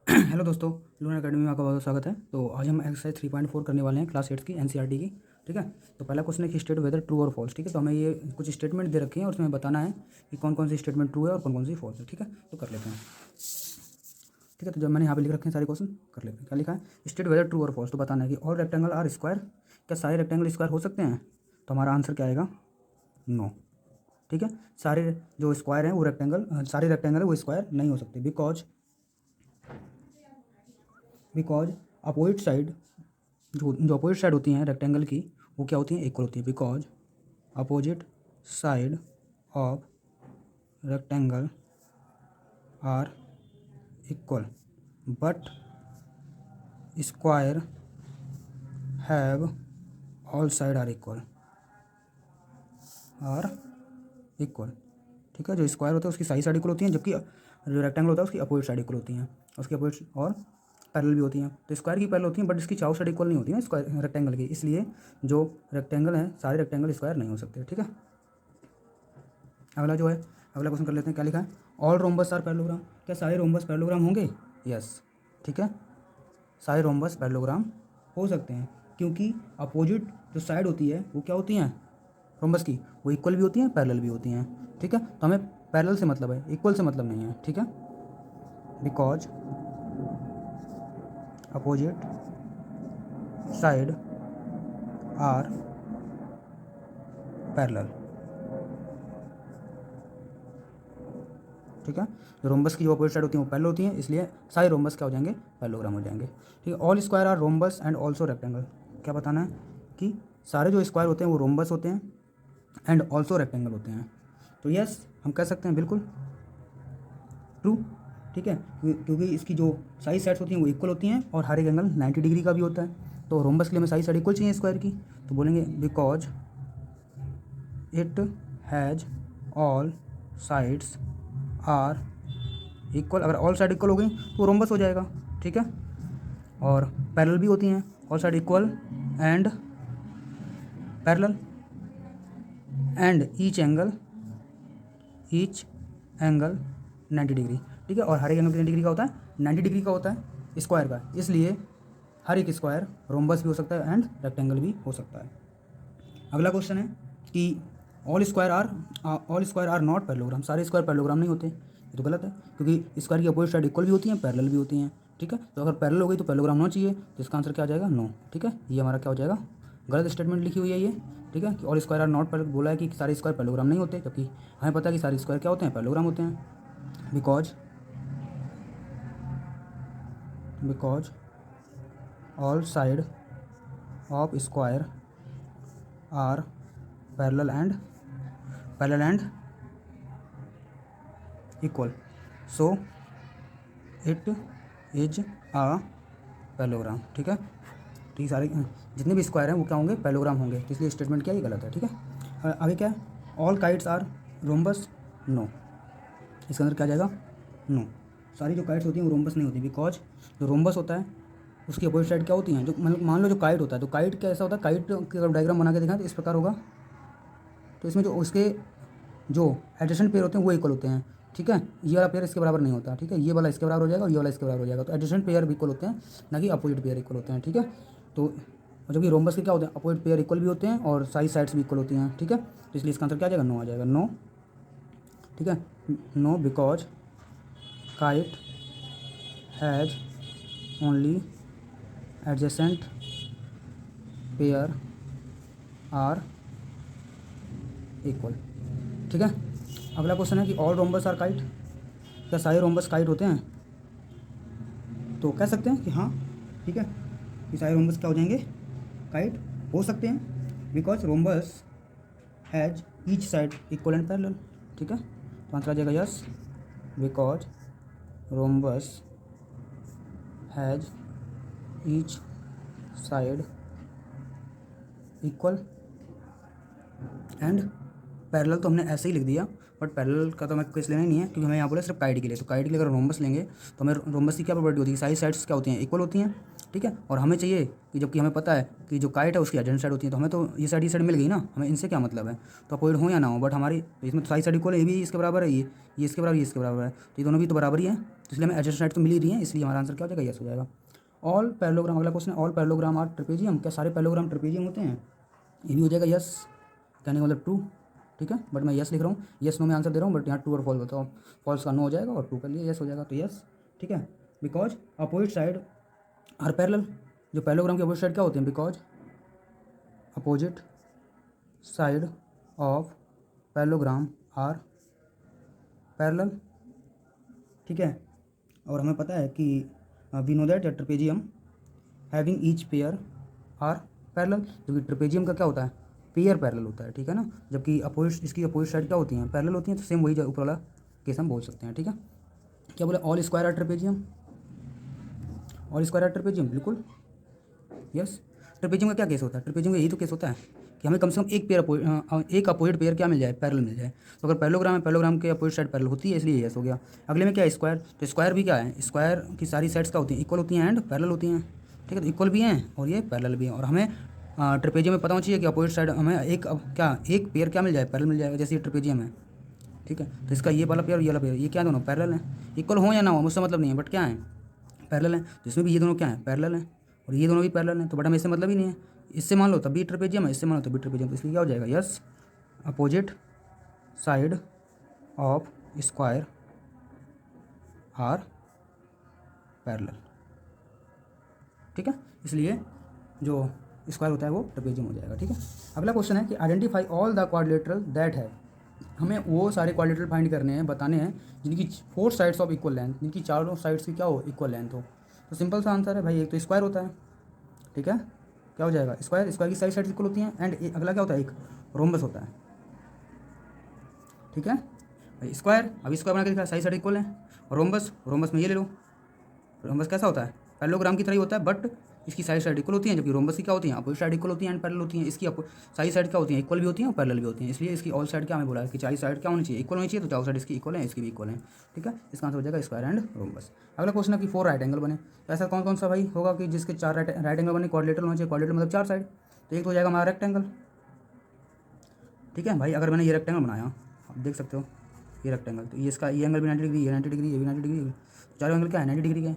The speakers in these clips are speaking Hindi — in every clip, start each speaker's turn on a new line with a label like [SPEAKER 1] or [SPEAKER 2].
[SPEAKER 1] हेलो दोस्तों, लूना अकेडमी में आपका बहुत स्वागत है। तो आज हम एक्सरसाइज 3.4 करने वाले हैं क्लास 8 की एनसीईआरटी की। ठीक है, तो पहला क्वेश्चन है कि स्टेट वेदर ट्रू और फॉल्स। ठीक है, तो हमें ये कुछ स्टेटमेंट दे रखे हैं और उसमें बताना है कि कौन कौन सी स्टेटमेंट ट्रू है और कौन कौन सी फॉल्स है। ठीक है, तो कर लेते हैं। ठीक है, तो जब मैंने यहाँ पे लिख रखे हैं सारे क्वेश्चन, कर लेते हैं। क्या लिखा है? स्टेट वेदर ट्रू और फॉल्स। तो बताना है कि ऑल रेक्टेंगल आर स्क्वायर। क्या सारे रेक्टेंगल स्क्वायर हो सकते हैं? तो हमारा आंसर क्या आएगा? नो। ठीक है, सारे जो स्क्वायर हैं वो सारे रेक्टेंगल है वो स्क्वायर नहीं हो सकते। बिकॉज अपोजिट साइड, जो अपोजिट साइड होती हैं रेक्टेंगल की, वो क्या होती हैं? इक्वल होती है। Because opposite side of rectangle are equal but square have all side are equal. ठीक है, जो स्क्वायर होता है उसकी सारी साइड इक्वल होती हैं, जबकि जो रेक्टेंगल होता है उसकी अपोजिट साइड इक्वल होती हैं, उसकी अपोजिट और पैरेलल भी होती हैं। तो स्क्वायर की पैरेलल होती हैं बट इसकी चारों साइड इक्वल नहीं होती है स्क्वायर रेक्टेंगल की, इसलिए जो रेक्टेंगल है सारे रेक्टेंगल स्क्वायर नहीं हो सकते। ठीक है, अगला क्वेश्चन कर लेते हैं। क्या लिखा है? All rhombus are parallelogram. क्या सारे रोम्बस पैरेललोग्राम होंगे? यस। ठीक है, सारे रोम्बस पैरेललोग्राम हो सकते हैं, क्योंकि अपोजिट जो साइड होती है वो क्या होती हैं रोम्बस की? वो इक्वल भी होती हैं, पैरेलल भी होती हैं। ठीक है, तो हमें पैरेलल से मतलब है, इक्वल से मतलब नहीं है। ठीक है, because opposite side are parallel. ठीक है, जो रोम्बस की जो अपोजिट साइड होती है वो पैरेलल होती हैं, इसलिए सारे रोम्बस क्या हो जाएंगे? पैरेललोग्राम हो जाएंगे। ठीक है, all square are rhombus and also rectangle. क्या बताना है? कि सारे जो स्क्वायर होते हैं वो रोम्बस होते हैं एंड ऑल्सो रेक्टेंगल होते हैं। तो यस, हम कह सकते हैं बिल्कुल ट्रू। ठीक है, क्योंकि इसकी जो सारी साइड्स होती हैं वो इक्वल होती हैं और हर एक एंगल 90 डिग्री का भी होता है। तो रोम्बस के लिए हमें सारी साइड इक्वल चाहिए स्क्वायर की, तो बोलेंगे because it has all sides are equal. अगर ऑल साइड इक्वल हो गई तो रोम्बस हो जाएगा। ठीक है, और पैरेलल भी होती हैं, all side equal and parallel and each angle 90 degree. ठीक है, और हर एक एंगल 90 डिग्री का होता है, 90 डिग्री का होता है स्क्वायर का, इसलिए हर एक स्क्वायर रोम्बस भी हो सकता है एंड रेक्टेंगल भी हो सकता है। अगला क्वेश्चन है कि all square are not parallelogram. सारे स्क्वायर पैरेललोग्राम नहीं होते। ये तो गलत है, क्योंकि स्क्वायर की अपोजिट साइड इक्वल भी होती हैं, पैरेलल भी होती हैं। ठीक है, तो अगर पैरेलल हो गई तो पैरेललोग्राम होना चाहिए, तो इसका आंसर क्या आ जाएगा? नो। ठीक है, ये हमारा क्या हो जाएगा? गलत स्टेटमेंट लिखी हुई है ये। ठीक है, कि all square are not parallel, बोला है कि सारे स्क्वायर पैरेललोग्राम नहीं होते, जबकि हमें पता है कि सारे स्क्वायर क्या होते हैं? पैरेललोग्राम होते हैं। Because all side of square are parallel and equal, so it is a parallelogram. ठीक है, तो ये सारे जितने भी स्क्वायर हैं वो क्या होंगे? पैरेललोग्राम होंगे, तो इसलिए स्टेटमेंट क्या है? ये गलत है। ठीक है, आगे क्या है? All kites are rhombus. No, इसके अंदर क्या आ जाएगा? नो, सारी जो काइट्स होती हैं वो रोम्बस नहीं होती। बिकॉज जो रोम्बस होता है उसकी अपोजिट साइड क्या होती हैं? जो मतलब मान लो जो काइट होता है, तो काइट कैसा होता है? काइट का डायग्राम बना के देखा तो इस प्रकार होगा। तो इसमें जो उसके जो एडजेसेंट पेयर होते हैं वो इक्वल होते हैं। ठीक है, ये वाला पेयर इसके बराबर नहीं होता। ठीक है, ये वाला इसके बराबर हो जाएगा और ये वाला इसके बराबर हो जाएगा। तो एडजेसेंट पेयर भी इक्वल होते हैं, ना कि अपोजिट पेयर इक्वल होते हैं। ठीक है, तो जबकि रोम्बस के क्या होते हैं? अपोजिट पेयर इक्वल भी होते हैं और सारी साइड्स भी इक्वल होती हैं। ठीक है, तो इसलिए इसका आंसर क्या आ जाएगा? नो आ जाएगा। नो, ठीक है, no because kite has only adjacent pair are equal. ठीक है, अगला क्वेश्चन है कि ऑल रोम्बस आर काइट। क्या सारे रोम्बस काइट होते हैं? तो कह सकते हैं कि हाँ, ठीक है, कि सारे रोम्बस क्या हो जाएंगे? काइट हो सकते हैं। Because rhombus has each side equal and parallel. ठीक है, तो आंसर आ जाएगा yes, because rhombus has each side equal and parallel. तो हमने ऐसे ही लिख दिया, बट पैरेलल का तो हमें केस लेना ही नहीं है, क्योंकि हमें यहाँ बोला सिर्फ काइड के लिए। तो काइड के लिए अगर रोम्बस लेंगे तो हमें रोम्बस की क्या प्रॉपर्टी होती है, सारी साइड्स क्या होती हैं, इक्वल होती हैं, ठीक है। और हमें चाहिए कि जबकि हमें पता है कि जो काइट है उसकी एडजेंट साइड होती है, तो हमें तो ये साइड मिल गई ना, हमें इनसे क्या मतलब है, तो अपोजिट हो या ना हो, बट हमारी तो इसमें तो सारी साइड इक्वल है, ये भी इसके बराबर है, ये इसके बराबर, ये इसके बराबर है, तो ये दोनों भी तो बराबर ही है, तो इसलिए हमें एडजेंट साइड तो मिल ही रही है, इसलिए हमारा आंसर क्या हो जाएगा, यस हो जाएगा। ऑल पैरेललोग्राम, अगला क्वेश्चन है, ऑल पैरेललोग्राम आर ट्रेपेजियम, क्या सारे पैरेललोग्राम ट्रेपेजियम होते हैं, ये भी हो जाएगा यस, कहने का मतलब ट्रू, ठीक है। बट मैं यस लिख रहा हूँ, यस नो में आंसर दे रहा हूँ, बट यहाँ ट्रू और फॉल्स बताओ, फॉल्स का नो हो जाएगा और ट्रू का लिए यस हो जाएगा, तो यस, ठीक है। Because opposite side are parallel, जो पैरेललोग्राम की अपोजिट साइड क्या होते हैं, because opposite side of parallelogram are parallel, ठीक है। और हमें पता है कि we know that trapezium having each pair are parallel, क्योंकि ट्रेपेजियम का क्या होता है, पेयर पैरेलल होता है, ठीक है ना। जबकि अपोजिट, इसकी अपोजिट साइड क्या होती हैं, पैरेलल होती हैं, तो सेम वही ऊपर वाला केस हम बोल सकते हैं, ठीक है। क्या बोले, all square are trapezium, all square are trapezium, बिल्कुल यस। ट्रेपेजियम का क्या केस होता है, ट्रेपेजियम का यही तो केस होता है कि हमें कम से कम एक अपोजिट पेयर क्या मिल जाए, पैरेलल मिल जाए। तो अगर पैरेललोग्राम है, पैरेललोग्राम के अपोजिट साइड पैरेलल होती है, इसलिए यस हो गया। अगले में क्या है, स्क्वायर, तो स्क्वायर भी क्या है, स्क्वायर की सारी साइड्स क्या होती हैं, इक्वल होती हैं एंड पैरेलल होती हैं, ठीक है। तो इक्वल भी हैं और ये पैरेलल भी हैं, और हमें ट्रेपेजियम में पता होना चाहिए कि अपोजिट साइड हमें एक पेयर क्या मिल जाए, पैरेलल मिल जाएगा, जैसे ये ट्रेपेजियम है, ठीक है। तो इसका ये वाला पेयर और ये वाला पेयर, ये क्या दोनों पैरेलल हैं, इक्वल हो या ना हो मुझसे मतलब नहीं है, बट क्या है, पैरेलल है। तो इसमें भी ये दोनों क्या है, पैरेलल हैं, और ये दोनों भी पैरेलल हैं, तो बट हमें इससे मतलब ही नहीं है, इससे मान लो तभी ट्रेपेजियम है, इससे मान लो तभी ट्रेपेजियम, तो इसलिए क्या हो जाएगा, yes opposite side of square are parallel, ठीक है। इसलिए जो स्क्वायर होता है वो ट्रेपेजियम हो जाएगा, ठीक है। अगला क्वेश्चन है कि identify all the quadrilateral that है, हमें वो सारे क्वाड्रिलेटरल फाइंड करने हैं, बताने हैं जिनकी 4 साइड्स ऑफ इक्वल लेंथ, जिनकी चारों साइड्स की क्या हो, इक्वल लेंथ हो। तो सिंपल सा आंसर है भाई, एक तो स्क्वायर होता है, ठीक है, क्या हो जाएगा, स्क्वायर, स्क्वायर की सारी साइड्स इक्वल होती हैं, एंड अगला क्या होता है, एक रोम्बस होता है, ठीक है। भाई स्क्वायर, अभी स्क्वायर बना के दिखा, सारी साइड इक्वल है, और रोम्बस, रोम्बस में ये ले लो, रोम्बस कैसा होता है, पैरेललोग्राम की तरह ही होता है, बट इसकी सारी साइड इक्वल होती हैं, जबकि रोम्बस की क्या होती हैं, अपोजिट साइड इक्वल होती हैं एंड पैरेलल होती हैं। इसकी सारी साइड क्या होती हैं, इक्वल भी होती हैं और पैरेलल भी होती हैं, इसलिए इसकी ऑल साइड क्या हमें बोला है कि चारों साइड क्या होनी चाहिए, इक्वल होनी चाहिए, तो चारों साइड इसकी इक्वल है, इसकी भी इक्वल है, ठीक है। इसका आंसर हो जाएगा स्क्वायर एंड रोम्बस। अगला क्वेश्चन है कि 4 राइट एंगल बने, तो ऐसा कौन कौन सा भाई होगा कि जिसके 4 राइट एंगल बने, क्वाड्रिलेटरल होना चाहिए, क्वाड्रिलेटरल मतलब 4 साइड, तो एक तो हो जाएगा हमारा रेक्टेंगल, ठीक है। भाई अगर मैंने ये रेक्टेंगल बनाया, आप देख सकते हो ये रेक्टेंगल, तो ये इसका ये एंगल भी 90 डिग्री, ये 90 डिग्री, ये भी 90 डिग्री, चारों एंगल क्या है 90 डिग्री के,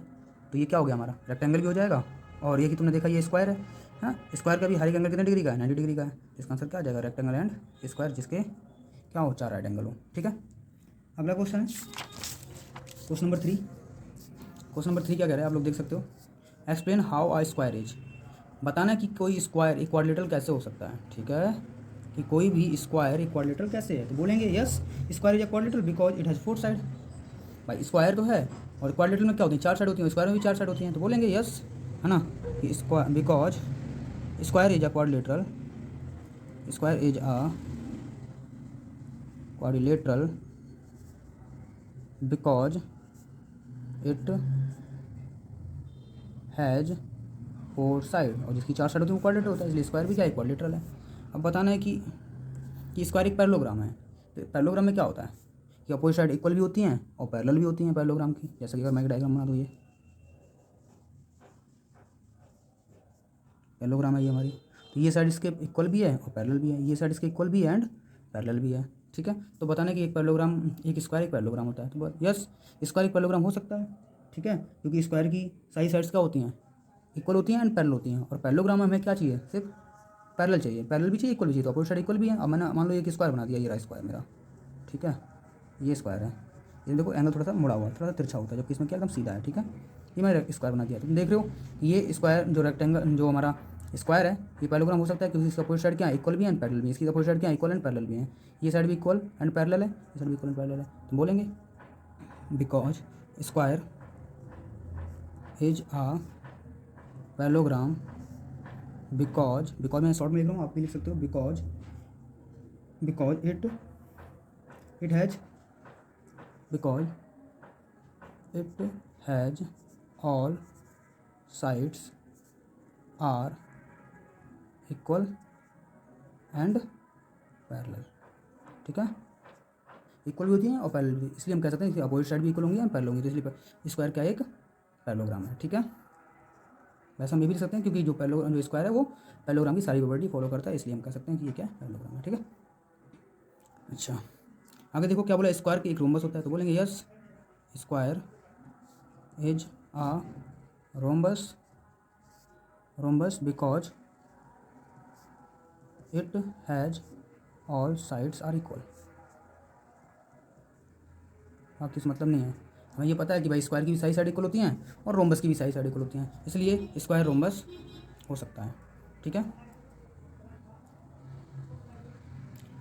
[SPEAKER 1] तो ये क्या हो गया हमारा रेक्टेंगल भी हो जाएगा। और ये कि तुमने देखा ये स्क्वायर है, हाँ, स्क्वायर का भी हर एक एंगल कितने डिग्री का है, 90 डिग्री का है, इसका आंसर क्या आ जाएगा, रेक्टेंगल एंड स्क्वायर, जिसके क्या हो 4 राइट एंगल हो, ठीक है। अगला क्वेश्चन है क्वेश्चन नंबर 3, क्वेश्चन नंबर 3 क्या कह रहा है आप लोग देख सकते हो, explain how a square is, बताना कि कोई स्क्वायर एक क्वाड्रिलेटरल कैसे हो सकता है, ठीक है, कि कोई भी स्क्वायर एक क्वाड्रिलेटरल कैसे है, तो बोलेंगे yes square is a quadrilateral because it has 4 side. भाई स्क्वायर तो है और क्वाड्रिलेटरल में क्या होती है, 4 साइड होती हैं, स्क्वायर में भी 4 साइड होती हैं, तो बोलेंगे यस, है ना, कि square because square is a quadrilateral, square is a quadrilateral because it has 4 side, और जिसकी 4 साइड होती है वो क्वाड्रिलेटरल होता है, इसलिए स्क्वायर भी क्या है, क्वाड्रिलेटरल है। अब बताना है कि स्क्वायर एक पैरेललोग्राम है, तो पैरेललोग्राम में क्या होता है कि अपोजिट साइड इक्वल भी होती हैं और पैरेलल भी होती हैं पैरेललोग्राम की, जैसे कि अगर मैं एक डायग्राम बना दूँ, ये पैरेललोग्राम है ये हमारी, तो ये साइड इसके इक्वल भी है और पैरेलल भी है, ये साइड इसके इक्वल भी है एंड पैरेलल भी है, ठीक है। तो बताना कि एक पैरेललोग्राम, एक स्क्वायर एक पैरेललोग्राम होता है, तो यस स्क्वायर एक पैरेललोग्राम हो सकता है, ठीक है, क्योंकि स्क्वायर की सारी साइड्स क्या होती हैं, इक्वल होती हैं एंड पैरेलल होती हैं, और पैरेललोग्राम में हमें क्या चाहिए, सिर्फ पैरेलल चाहिए, पैरेलल भी चाहिए, इक्वल भी चाहिए, तो अपोजिट साइड इक्वल भी है। अब मैंने मान लो एक स्क्वायर बना दिया, ये रहा स्क्वायर मेरा, ठीक है, ये स्क्वायर है, ये देखो एंगल थोड़ा सा मुड़ा हुआ है, थोड़ा सा तिरछा होता है, जबकि इसमें क्या एकदम सीधा है, ठीक है। ये मैंने स्क्वायर बना दिया, तुम देख रहे हो ये स्क्वायर जो रेक्टेंगल जो हमारा स्क्वायर है ये पैरेललोग्राम हो सकता है, क्योंकि इसका अपोजिट साइड क्या है, इक्वल भी है एंड पैरेलल भी है, इसकी अपोजिट साइड क्या है, इक्वल एंड पैरेलल भी है, ये साइड भी इक्वल एंड पैरेलल है, ये साइड भी इक्वल एंड पैरेलल है, तो बोलेंगे because square is a parallelogram, because मैं शॉर्ट में लिख रहा हूँ, आप भी लिख सकते हो, because it has because it has all sides are equal and parallel, ठीक है। इक्वल भी होती हैं और पैरेलल भी, इसलिए हम कह सकते हैं कि अपोजिट साइड भी इक्वल होंगी और पैरेलल होंगी, तो इसलिए स्क्वायर क्या है, एक पैरेललोग्राम है। ठीक है, वैसे हम ये भी लिख सकते हैं क्योंकि जो स्क्वायर है वो पैरेललोग्राम की सारी प्रॉपर्टी फॉलो करता है, इसलिए हम कह सकते हैं कि ये क्या है, पैरेललोग्राम है। ठीक है, अच्छा आगे देखो क्या बोला, स्क्वायर की एक रोम्बस होता है, तो बोलेंगे yes square is a rhombus because it has all sides are equal. बाकी इस मतलब नहीं है, हमें ये पता है कि भाई स्क्वायर की भी सारी साइड इक्वल होती हैं और रोम्बस की भी सारी साइड इक्वल होती हैं, इसलिए स्क्वायर रोम्बस हो सकता है। ठीक है,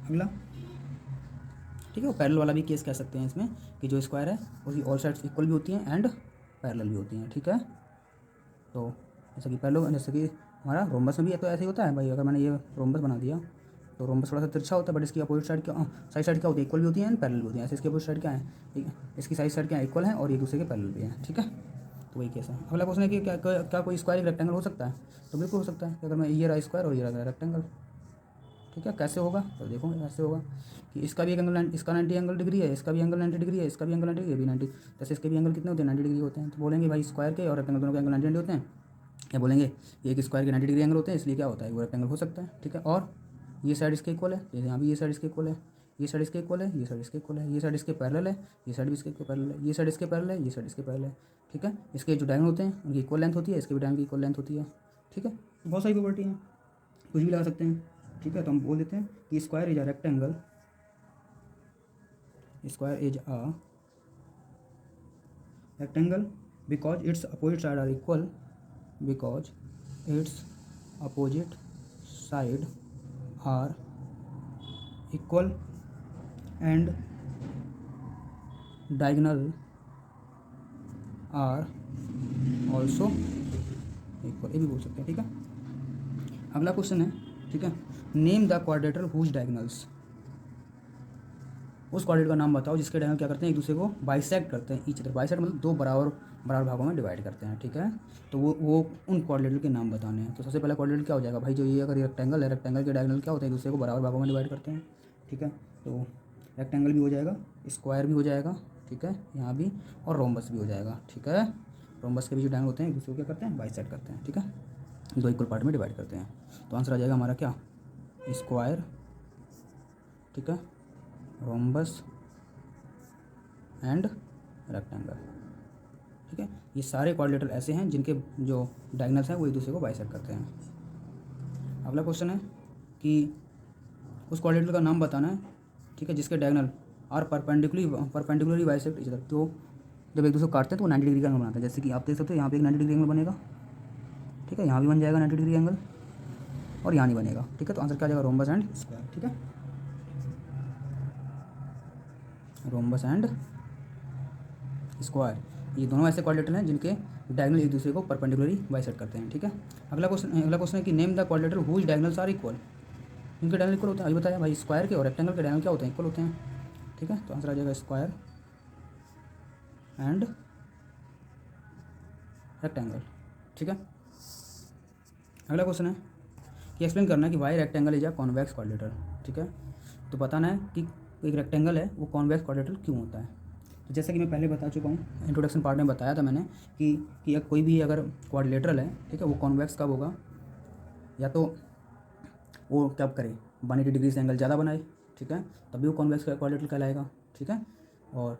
[SPEAKER 1] अगला ठीक है, वो पैरेलल वाला भी केस कह सकते हैं इसमें कि जो स्क्वायर है उसकी ऑल साइड्स इक्वल भी होती हैं एंड पैरेलल भी होती हैं। ठीक है, तो जैसे कि पैरेलल, जैसे कि हमारा रोम्बस में भी तो ऐसे ही होता है भाई, अगर मैंने ये रोम्बस बना दिया तो रोम्बस थोड़ा सा तिरछा होता है, बट इसकी अपोजिट साइड क्या, साइड क्या होती है, इक्वल भी होती है एंड पैरेलल भी होती है। ऐसे इसकी अपोजिट साइड क्या है, इसकी साइड क्या है, इक्वल है और एक दूसरे के पैरेलल भी है। ठीक है, तो वही केस है। अगला क्वेश्चन है कि क्या कोई स्क्वायर एक रेक्टेंगल हो सकता है, तो बिल्कुल हो सकता है। अगर मैं ये रहा स्क्वायर और ये रहा रेक्टेंगल, ठीक है, कैसे होगा, तो देखो ऐसे होगा कि इसका भी एक एंगल, इसका 90 एंगल डिग्री है, इसका भी एंगल 90 डिग्री है, इसका भी एंगल 90 डिग्री, ये भी 90, जैसे इसके भी एंगल कितने होते हैं, 90 डिग्री होते हैं। तो बोलेंगे भाई स्क्वायर के और रेक्टेंगल दोनों के एंगल 90 डिग्री होते हैं, क्या बोलेंगे एक स्क्वायर के 90 डिग्री एंगल होते हैं, इसलिए क्या होता है वो रेक्टेंगल हो सकता है। ठीक है, और ये साइड इसके इक्वल है, जैसे यहाँ भी ये साइड इसके इक्वल है, ये साइड इसके इक्वल है, ये साइड इसके इक्वल है, ये साइड इसके पैरेलल है, ये साइड भी इसके पैरेलल है, ये साइड इसके पैरेलल है, ये साइड इसके पैरेलल है। ठीक है, इसके जो डायगोनल होते हैं उनकी इक्वल लेंथ होती है, इसके भी डायगोनल की इक्वल लेंथ होती है। ठीक है, तो बहुत सारी प्रॉपर्टी हैं, कुछ भी लगा सकते हैं। ठीक है, तो हम बोल देते हैं कि square is a rectangle, square is a rectangle because its opposite side are equal, because its opposite side are equal and diagonal are also equal, ये भी बोल सकते हैं। ठीक है, अगला क्वेश्चन है, ठीक है, name the quadrilateral whose diagonals, उस क्वाड्रेटर का नाम बताओ जिसके डायगोनल क्या करते हैं, एक दूसरे को बाइसेक्ट करते हैं, ईच अदर, बाइसेक्ट मतलब दो बराबर भागों में डिवाइड करते हैं। ठीक है, तो वो उन क्वाड्रेटर के नाम बताने हैं। तो सबसे पहला क्वाड्रेटर क्या हो जाएगा भाई, जो ये अगर रेक्टेंगल है, रेक्टेंगल के डायगोनल क्या होते हैं, एक दूसरे को बराबर भागों में डिवाइड करते हैं। ठीक है, तो रेक्टेंगल भी हो जाएगा, स्क्वायर भी हो जाएगा, ठीक है, यहाँ भी, और रोम्बस भी हो जाएगा। ठीक है, रोम्बस के भी जो डायगोनल होते हैं एक दूसरे को क्या करते हैं, बाइसेक्ट करते हैं। ठीक है, दो इक्वल पार्ट में डिवाइड करते हैं। तो आंसर आ जाएगा हमारा क्या, स्क्वायर, ठीक है, रोम्बस एंड रेक्टेंगल। ठीक है, ये सारे क्वाड्रेटर ऐसे हैं जिनके जो डायगोनल्स हैं वो एक दूसरे को बाइसेक्ट करते हैं। अगला क्वेश्चन है कि उस क्वाड्रेटर का नाम बताना है, ठीक है, जिसके diagonal are perpendicularly bisect each other. तो जब एक दूसरे को काटते हैं तो वो 90 डिग्री का एंगल बनाते हैं, जैसे कि आप देख सकते हो यहाँ पे एक 90 डिग्री एंगल बनेगा। ठीक है, यहाँ भी बन जाएगा 90 डिग्री एंगल और यहाँ नहीं बनेगा। ठीक है, तो आंसर क्या आ जाएगा, रोम्बस एंड स्क्वायर। ठीक है, रोम्बस एंड स्क्वायर, ये दोनों ऐसे क्वाड्रेटर हैं जिनके डायगोनल एक दूसरे को परपेंडिकुलरली बाइसेक्ट करते हैं। ठीक है, अगला क्वेश्चन है कि name the quadrilateral whose diagonals are equal, इनके डायगोनल इक्वल होते हैं। अभी बताया भाई स्क्वायर के और रेक्टेंगल के डायगोनल क्या होते हैं, इक्वल होते हैं। ठीक है, तो आंसर आ जाएगा स्क्वायर एंड रेक्टेंगल। ठीक है, अगला क्वेश्चन है कि एक्सप्लेन करना है कि why rectangle is a convex quadrilateral. ठीक है, तो बताना है कि एक रेक्टेंगल है वो कॉन्वेक्स क्वाड्रेटर क्यों होता है। तो जैसा कि मैं पहले बता चुका हूँ, इंट्रोडक्शन पार्ट में बताया था मैंने कि कोई भी अगर क्वाड्रिलेटरल है, ठीक है, वो कॉन्वेक्स कब होगा, या तो वो कब करे 180 डिग्री से एंगल ज़्यादा बनाए, ठीक है, तभी वो कॉन्वेक्स क्वाड्रिलेटरल कहलाएगा। ठीक है, और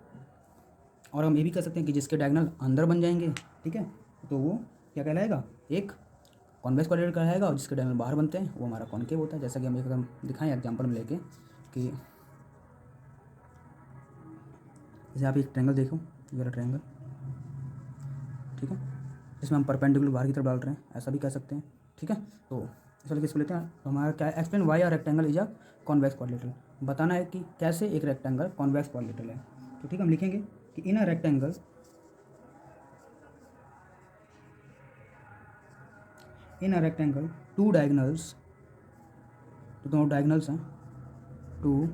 [SPEAKER 1] हम ये भी कह सकते हैं कि जिसके डायगोनल अंदर बन जाएंगे, ठीक है, तो वो क्या कहलाएगा, एक कॉन्वेक्स क्वाड्रिलेटरल कहलाएगा, और जिसके डायगोनल बाहर बनते हैं वो हमारा कॉनकेव होता है। जैसा कि हम एक अगर दिखाएं एग्जाम्पल में लेके कि जैसे आप एक ट्रायंगल देखो, ये वाला ट्रायंगल, ठीक है, जिसमें हम परपेंडिकुलर बाहर की तरफ डाल रहे हैं, ऐसा भी कह सकते हैं। ठीक है, तो इस वाले केस को लेते हैं। तो हमारा क्या है, explain why are rectangle is a convex quadrilateral, बताना है कि कैसे एक रेक्टेंगल कॉन्वेक्स क्वाड्रिलेटरल है। तो ठीक है, हम लिखेंगे कि इन अ रेक्टेंगल टू डायगोनल्स, तो दोनों डायगोनल्स हैं, two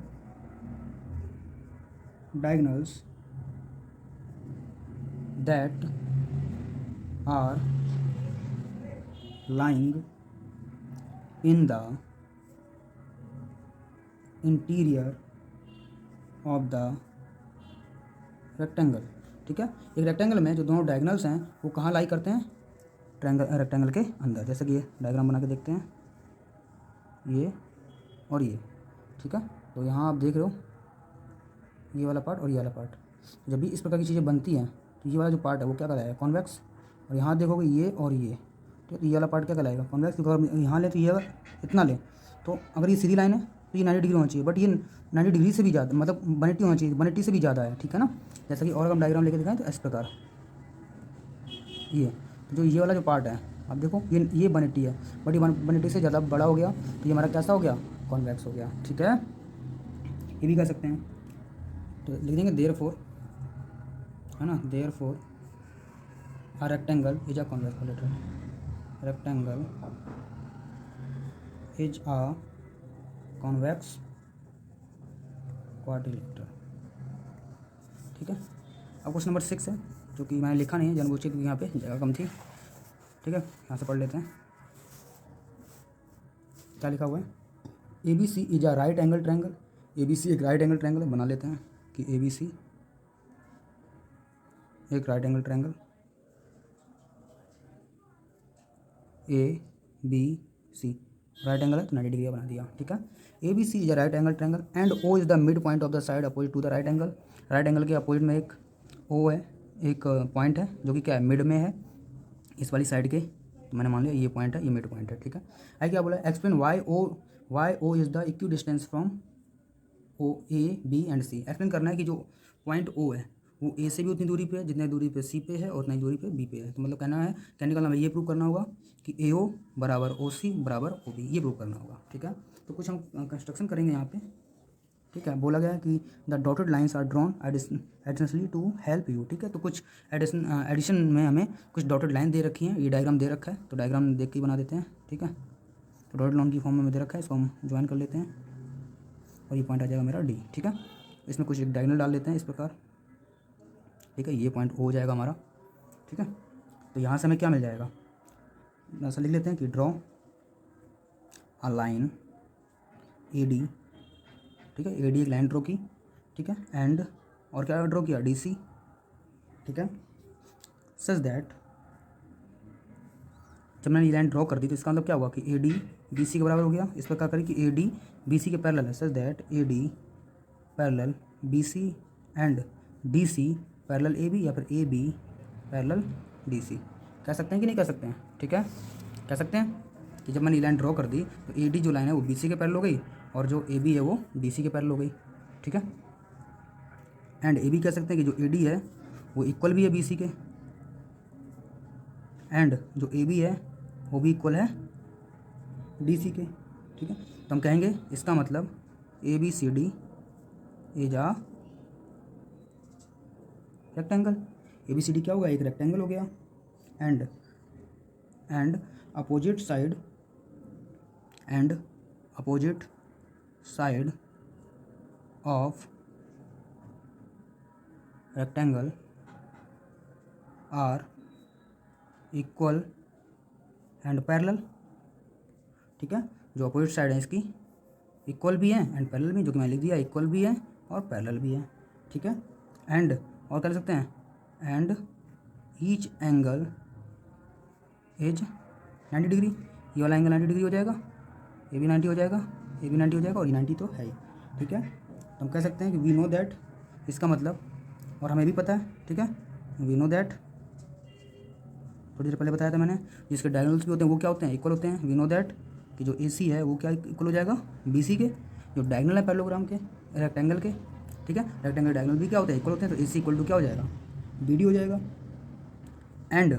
[SPEAKER 1] diagonals that are lying in the interior of the rectangle, ठीक है। एक रेक्टेंगल में जो दोनों डायगोनल्स हैं वो कहाँ लाई करते हैं, रेक्टेंगल के अंदर। जैसे कि ये डायग्राम बना के देखते हैं, ये और ये, ठीक है। तो यहाँ आप देख रहे हो ये वाला पार्ट और ये वाला पार्ट। जब भी इस प्रकार की चीज़ें बनती हैं तो ये वाला जो पार्ट है वो क्या कहलाएगा, कॉन्वेक्स। और यहाँ देखोगे ये और ये, तो ये वाला पार्ट क्या कहलाएगा, कॉन्वेक्स। क्योंकि अगर यहाँ ले तो ये अगर इतना ले, तो अगर ये सीधी लाइन है तो ये 90 डिग्री होना चाहिए, बट ये 90 डिग्री से भी ज़्यादा, मतलब 180 होना चाहिए, 180 से भी ज़्यादा है, ठीक है ना। जैसा कि और हम डायग्राम लेके दिखाएं तो इस प्रकार ये जो ये वाला जो पार्ट है आप देखो ये 180 है, बट ये 180 से ज़्यादा बड़ा हो गया तो ये हमारा कैसा हो गया, कॉन्वेक्स हो गया, ठीक है। ये भी कर सकते हैं, तो लिख देंगे देयरफॉर, है ना, therefore a rectangle is a convex collateral, rectangle is a convex quadrilateral, ठीक है। अब क्वेश्चन नंबर 6 है, जो कि मैंने लिखा नहीं है जानबूझ के, क्योंकि यहाँ पे जगह कम थी, ठीक है। यहाँ से पढ़ लेते हैं क्या लिखा हुआ है। A B C is a right angle triangle, A B C एक राइट एंगल ट्रायंगल बना लेते हैं कि ए बी सी एक right angle triangle, A B C right angle है तो 90 डिग्री बना दिया, ठीक है। A B C is a right angle triangle and O is the mid point of the side opposite to the right angle. Right angle के अपोजिट में एक ओ है, एक पॉइंट है जो कि क्या है, मिड में है, इस वाली साइड के। तो मैंने मान लिया ये पॉइंट है, ये मिड पॉइंट है, ठीक है। आई क्या बोला, explain why O is the equi distance from O A B and C. Explain करना है कि जो पॉइंट ओ है वो ए से भी उतनी दूरी पे है जितनी दूरी पे सी पे है और उतनी दूरी पे बी पे है। तो मतलब कहना है, कहने का मतलब ये प्रूव करना होगा कि ए ओ बराबर ओ सी बराबर ओ बी, ये प्रूव करना होगा, ठीक है। तो कुछ हम कंस्ट्रक्शन करेंगे यहाँ पे, ठीक है। बोला गया है कि the dotted lines are drawn additionally to help you, ठीक है। तो कुछ एडिशन में हमें कुछ डॉटेड लाइन दे रखी है, ये डायग्राम दे रखा है, तो डायग्राम देख के ही बना देते हैं, ठीक है। तो डॉटेड लाइन की फॉर्म में दे रखा है, इसको हम ज्वाइन कर लेते हैं और ये पॉइंट आ जाएगा मेरा डी, ठीक है। इसमें कुछ एक डायगोनल डाल लेते हैं इस प्रकार, ठीक है। ये पॉइंट हो जाएगा हमारा, ठीक है। तो यहाँ से हमें क्या मिल जाएगा, ऐसा लिख लेते हैं कि draw a line A D, ठीक है। ए डी एक लाइन ड्रॉ की, ठीक है। एंड और क्या ड्रॉ किया, डी सी, ठीक है। सच दैट, जब मैंने ये लाइन ड्रॉ कर दी तो इसका मतलब क्या हुआ कि ए डी बी सी के बराबर हो गया। इस पर क्या करें कि ए डी बी सी के पैरेलल है, such that A D parallel B C and D C parallel A B, या फिर A B parallel D C. कह सकते हैं कि नहीं कह सकते हैं, ठीक है। कह सकते हैं कि जब मैंने ये लाइन ड्रॉ कर दी तो ए डी जो लाइन है वो बी सी के पैरेलल हो गई और जो ए बी है वो डी सी के पैरेलल हो गई, ठीक है। एंड ए बी कह सकते हैं कि जो ए डी है वो इक्वल भी है बी सी के, एंड जो ए बी है वो भी इक्वल है डी सी के, ठीक है। तो हम कहेंगे इसका मतलब A B C D is a rectangle. A B C D क्या होगा, एक रेक्टेंगल हो गया। And opposite side of rectangle are equal and parallel, ठीक है। जो अपोजिट साइड है इसकी इक्वल भी है एंड पैरेलल भी, जो कि मैंने लिख दिया, इक्वल भी है और पैरेलल भी है, ठीक है। एंड और कर सकते हैं, and each angle is 90 degree. ये वाला एंगल 90 डिग्री हो जाएगा, ये भी 90 हो जाएगा, ये भी 90 हो जाएगा और ये 90 तो है ही, ठीक है। तो हम कह सकते हैं कि वी नो दैट, इसका मतलब, और हमें भी पता है, ठीक है, वी नो दैट, थोड़ी देर पहले बताया था मैंने, जिसके डायगोनल्स भी होते हैं वो क्या होते हैं, इक्वल होते हैं। वी नो दैट कि जो ए सी है वो क्या इक्वल हो जाएगा, बी सी के। जो डायगोनल है पैरेललोग्राम के, रेक्टेंगल के, ठीक है, रेक्टेंगल डायगोनल भी क्या होते हैं, इक्वल होते हैं। तो ए सी इक्वल टू क्या हो जाएगा, बी डी हो जाएगा। And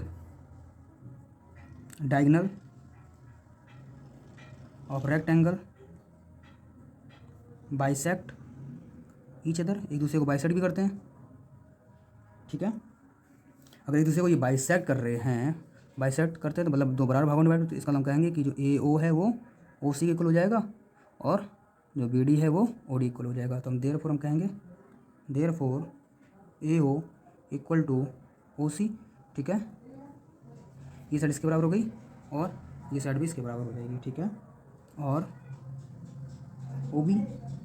[SPEAKER 1] diagonal of rectangle bisect each other, एक दूसरे को बाइसेक्ट भी करते हैं, ठीक है। अगर एक दूसरे को ये बाइसेक्ट कर रहे हैं, बाइसेक्ट करते हैं तो मतलब दो बराबर भागों में डिवाइड, तो इसका हम कहेंगे कि जो ए ओ है वो ओ सी के इक्वल हो जाएगा और जो बी डी है वो ओ डी इक्वल हो जाएगा। तो हम देयरफॉर हम कहेंगे देयरफॉर ए ओ इक्वल टू ओ सी, ठीक है। ये साइड इसके बराबर हो गई और ये साइड भी इसके बराबर हो जाएगी, ठीक है। और O B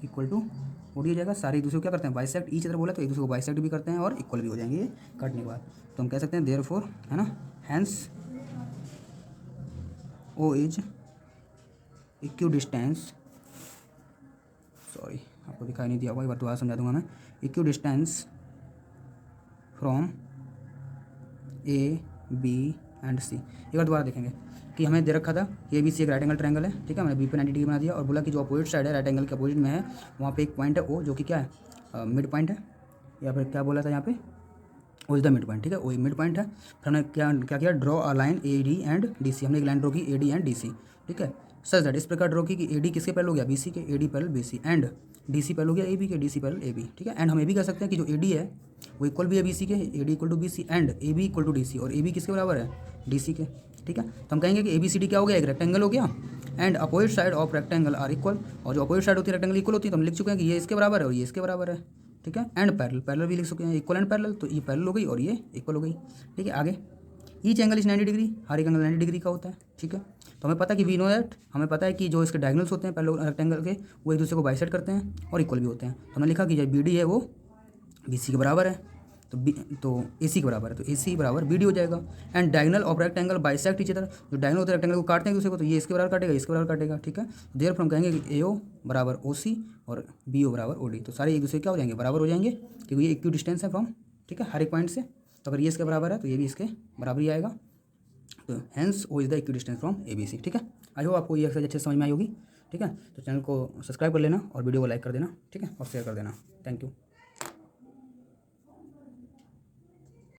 [SPEAKER 1] equal to OD हो जाएगा। सारे एक दूसरे को क्या करते हैं, बाइसेक्ट, ईच अदर बोला तो एक दूसरे को बाइसेक्ट भी करते हैं और इक्वल भी हो जाएंगे ये काटने के बाद। तो हम कह सकते हैं देयरफॉर, है ना, hence O is equidistance, sorry आपको दिखाई नहीं दिया होगा, एक बार दोबारा समझा दूंगा मैं। Equidistance from A B and C। एक बार दोबारा देखेंगे कि हमें दे रखा था कि ABC एक राइट एंगल ट्रायंगल है, ठीक है, मैंने B पे 90 डिग्री बना दिया और बोला कि जो अपोजिट साइड है राइट एंगल के अपोजिट में है वहाँ पे एक पॉइंट है O जो कि क्या है, मिड पॉइंट है, या फिर क्या बोला था यहाँ पे, O is the mid point, ठीक है, वही मिड पॉइंट है। फिर हमने क्या क्या किया, draw a line AD and DC, हमने एक लाइन ड्रॉ की AD एंड DC, ठीक है, सच दैट इस प्रकार ड्रॉ की कि AD किसके पैरेलल हो गया, BC के, AD parallel BC and DC parallel हो गया AB के, DC पैरेलल AB, ठीक है। एंड हम ये भी कह सकते हैं कि जो AD है वो इक्वल भी है BC के, AD equal to BC and AB equal to DC, और AB किसके बराबर है, DC के, ठीक है। तो हम कहेंगे कि ABCD क्या हो गया, एक रेक्टेंगल हो गया and opposite side of rectangle are equal, और जो अपोजिट साइड होती है रेक्टेंगल इक्वल होती है, तो हम लिख चुके हैं कि ये इसके बराबर है और ये इसके बराबर है, ठीक है। एंड पैरेलल, पैरेलल भी लिख चुके हैं, इक्वल एंड पैरेलल, तो ये पैरेलल हो गई और ये इक्वल हो गई, ठीक है। आगे ईच एंगल इज 90 डिग्री, हर एक एंगल 90 डिग्री का होता है, ठीक है। तो हमें पता है कि वी नो दैट, हमें पता है कि जो इसके डायगोनल्स होते हैं पैरेलल रेक्टेंगल के वो एक दूसरे को बाइसेक्ट करते हैं और इक्वल भी होते हैं। तो हमने लिखा कि जो BD है वो BC के बराबर है, तो AC के बराबर है, तो AC बराबर BD हो जाएगा। And diagonal of rectangle bisect each other, जो डायगोनल होते हैं रेक्टेंगल को काटते हैं दूसरे को, तो ये इसके बराबर काटेगा, इसके बराबर काटेगा, ठीक है। देयरफॉर हम कहेंगे कि AO बराबर OC और BO बराबर OD, तो सारे एक दूसरे क्या हो जाएंगे, बराबर हो जाएंगे, क्योंकि ये इक्वी डिस्टेंस है फ्रॉम, ठीक है, हर एक पॉइंट से। तो अगर ये इसके बराबर है तो ये भी इसके बराबर ही आएगा, तो hence O is the equi distance from ABC, ठीक है। आई होप आपको ये एक्सरसाइज अच्छे से समझ में आई होगी, ठीक है। तो चैनल को सब्सक्राइब कर लेना और वीडियो को लाइक कर देना, ठीक है, और शेयर कर देना। Thank you.